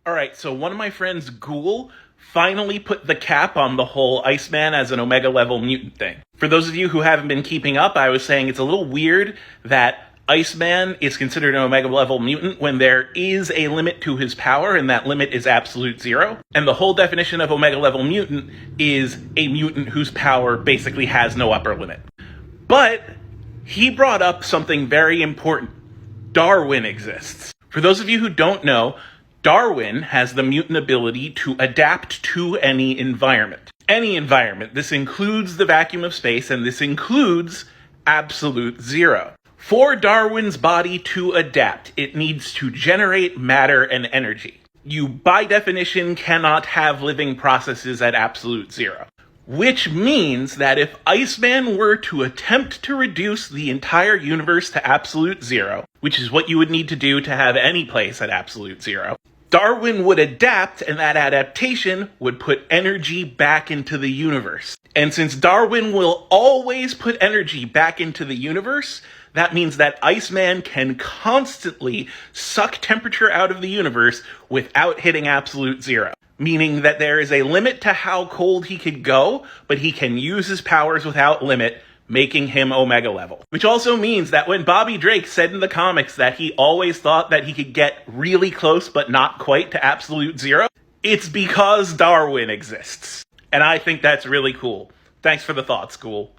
All right, so one of my friends, Ghoul, finally put the cap on the whole Iceman as an Omega level mutant thing. For those of you who haven't been keeping up, I was saying it's a little weird that Iceman is considered an Omega level mutant when there is a limit to his power, and that limit is absolute zero. And the whole definition of Omega level mutant is a mutant whose power basically has no upper limit. But he brought up something very important. Darwin exists. For those of you who don't know, Darwin has the mutant ability to adapt to any environment. Any environment. This includes the vacuum of space, and this includes absolute zero. For Darwin's body to adapt, it needs to generate matter and energy. You, by definition, cannot have living processes at absolute zero. Which means that if Iceman were to attempt to reduce the entire universe to absolute zero, which is what you would need to do to have any place at absolute zero, Darwin would adapt, and that adaptation would put energy back into the universe. And since Darwin will always put energy back into the universe, that means that Iceman can constantly suck temperature out of the universe without hitting absolute zero. Meaning that there is a limit to how cold he could go, but he can use his powers without limit, making him Omega level. Which also means that when Bobby Drake said in the comics that he always thought that he could get really close but not quite to absolute zero, it's because Darwin exists. And I think that's really cool. Thanks for the thoughts, Ghoul.